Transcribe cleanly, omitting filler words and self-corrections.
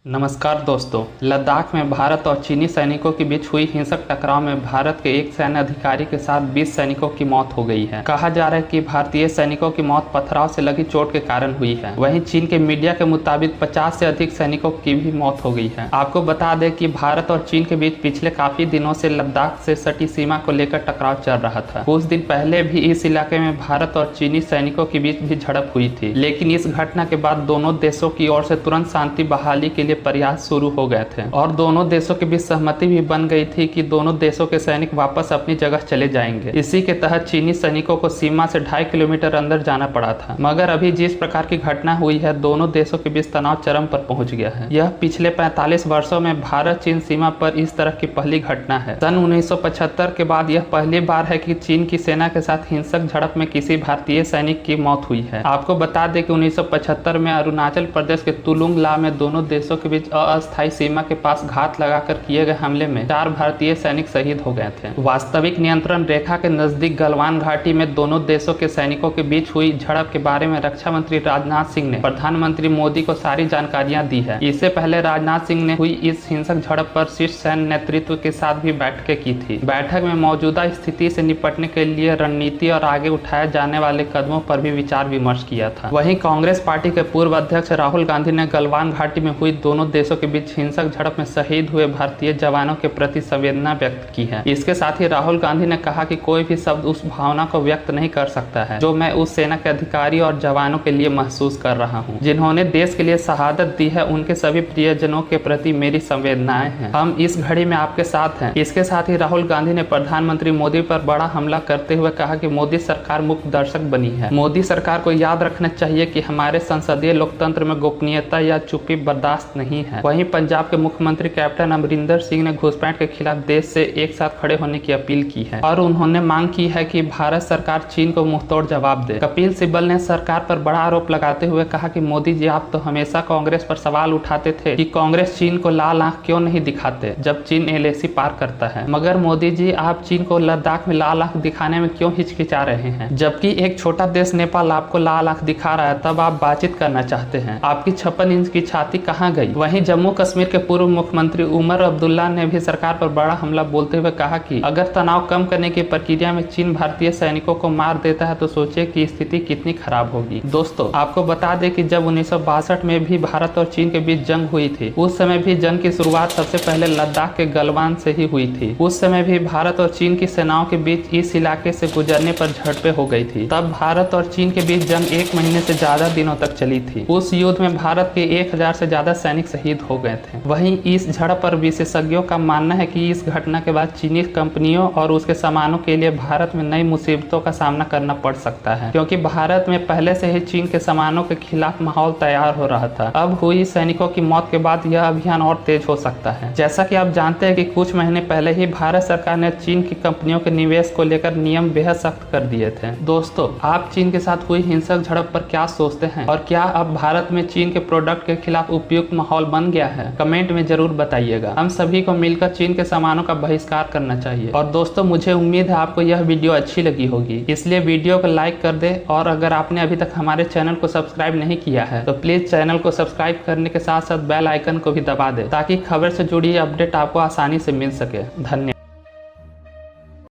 नमस्कार दोस्तों। लद्दाख में भारत और चीनी सैनिकों के बीच हुई हिंसक टकराव में भारत के एक सैन्य अधिकारी के साथ 20 सैनिकों की मौत हो गई है। कहा जा रहा है कि भारतीय सैनिकों की मौत पथराव से लगी चोट के कारण हुई है। वहीं चीन के मीडिया के मुताबिक 50 से अधिक सैनिकों की भी मौत हो गई है। आपको बता दें कि भारत और चीन के बीच पिछले काफी दिनों से लद्दाख से सटी सीमा को लेकर टकराव चल रहा था। कुछ दिन पहले भी इस इलाके में भारत और चीनी सैनिकों के बीच भी झड़प हुई थी, लेकिन इस घटना के बाद दोनों देशों की ओर से तुरंत शांति बहाली के लिए प्रयास शुरू हो गए थे और दोनों देशों के बीच सहमति भी बन गई थी कि दोनों देशों के सैनिक वापस अपनी जगह चले जाएंगे। इसी के तहत चीनी सैनिकों को सीमा से 2.5 किलोमीटर अंदर जाना पड़ा था। मगर अभी जिस प्रकार की घटना हुई है, दोनों देशों के बीच तनाव चरम पर पहुंच गया है। यह पिछले 45 वर्षों में भारत चीन सीमा पर इस तरह की पहली घटना है। सन 1975 के बाद यह पहली बार है कि चीन की सेना के साथ हिंसक झड़प में किसी भारतीय सैनिक की मौत हुई है। आपको बता दें कि 1975 में अरुणाचल प्रदेश के तुलुंग ला में दोनों देशों के बीच अस्थायी सीमा के पास घात लगाकर किए गए हमले में 4 भारतीय सैनिक शहीद हो गए थे। वास्तविक नियंत्रण रेखा के नजदीक गलवान घाटी में दोनों देशों के सैनिकों के बीच हुई झड़प के बारे में रक्षा मंत्री राजनाथ सिंह ने प्रधानमंत्री मोदी को सारी जानकारियां दी है। इससे पहले राजनाथ सिंह ने हुई इस हिंसक झड़प पर शीर्ष सैन्य नेतृत्व के साथ भी बैठकें की थी। बैठक में मौजूदा स्थिति से निपटने के लिए रणनीति और आगे उठाए जाने वाले कदमों पर भी विचार विमर्श किया था। वहीं कांग्रेस पार्टी के पूर्व अध्यक्ष राहुल गांधी ने गलवान घाटी में हुई दोनों देशों के बीच हिंसक झड़प में शहीद हुए भारतीय जवानों के प्रति संवेदना व्यक्त की है। इसके साथ ही राहुल गांधी ने कहा कि कोई भी शब्द उस भावना को व्यक्त नहीं कर सकता है जो मैं उस सेना के अधिकारी और जवानों के लिए महसूस कर रहा हूं, जिन्होंने देश के लिए शहादत दी है। उनके सभी प्रियजनों के प्रति मेरी संवेदनाएं हैं। हम इस घड़ी में आपके साथ हैं। इसके साथ ही राहुल गांधी ने प्रधानमंत्री मोदी पर बड़ा हमला करते हुए कहा कि मोदी सरकार मुख्य दर्शक बनी है। मोदी सरकार को याद रखना चाहिए कि हमारे संसदीय लोकतंत्र में गोपनीयता या चुप्पी बर्दाश्त नहीं है। वहीं पंजाब के मुख्यमंत्री कैप्टन अमरिंदर सिंह ने घुसपैठ के खिलाफ देश से एक साथ खड़े होने की अपील की है और उन्होंने मांग की है कि भारत सरकार चीन को मुंहतोड़ जवाब दे। कपिल सिब्बल ने सरकार पर बड़ा आरोप लगाते हुए कहा कि मोदी जी, आप तो हमेशा कांग्रेस पर सवाल उठाते थे कि कांग्रेस चीन को लाल आंख क्यों नहीं दिखाते जब चीन एलएसी पार करता है, मगर मोदी जी, आप चीन को लद्दाख में लाल आंख दिखाने में क्यों हिचकिचा रहे हैं? जबकि एक छोटा देश नेपाल आपको लाल आंख दिखा रहा है, तब आप बातचीत करना चाहते हैं। आपकी 56 इंच की छाती कहाँ गई? वहीं जम्मू कश्मीर के पूर्व मुख्यमंत्री उमर अब्दुल्ला ने भी सरकार पर बड़ा हमला बोलते हुए कहा कि अगर तनाव कम करने की प्रक्रिया में चीन भारतीय सैनिकों को मार देता है तो सोचिए कि स्थिति कितनी खराब होगी। दोस्तों, आपको बता दें कि जब 1962 में भी भारत और चीन के बीच जंग हुई थी, उस समय भी जंग की शुरुआत सबसे पहले लद्दाख के गलवान से ही हुई थी। उस समय भी भारत और चीन की सेनाओं के बीच इस इलाके से गुजरने पर झड़पें हो गई थी। तब भारत और चीन के बीच जंग 1 महीने से ज्यादा दिनों तक चली थी। उस युद्ध में भारत के 1000 से ज्यादा सैनिक शहीद हो गए थे। वहीं इस झड़प पर विशेषज्ञों का मानना है कि इस घटना के बाद चीनी कंपनियों और उसके सामानों के लिए भारत में नई मुसीबतों का सामना करना पड़ सकता है, क्योंकि भारत में पहले से ही चीन के सामानों के खिलाफ माहौल तैयार हो रहा था। अब हुई सैनिकों की मौत के बाद यह अभियान और तेज हो सकता है। जैसा कि आप जानते हैं कि कुछ महीने पहले ही भारत सरकार ने चीन की कंपनियों के निवेश को लेकर नियम बेहद सख्त कर दिए थे। दोस्तों, आप चीन के साथ हुई हिंसक झड़प पर क्या सोचते हैं और क्या अब भारत में चीन के प्रोडक्ट के खिलाफ उपयुक्त माहौल बन गया है? कमेंट में जरूर बताइएगा। हम सभी को मिलकर चीन के सामानों का बहिष्कार करना चाहिए। और दोस्तों, मुझे उम्मीद है आपको यह वीडियो अच्छी लगी होगी, इसलिए वीडियो को लाइक कर दे और अगर आपने अभी तक हमारे चैनल को सब्सक्राइब नहीं किया है तो प्लीज चैनल को सब्सक्राइब करने के साथ साथ बेल आइकन को भी दबा दे ताकि खबर से जुड़ी अपडेट आपको आसानी से मिल सके। धन्यवाद।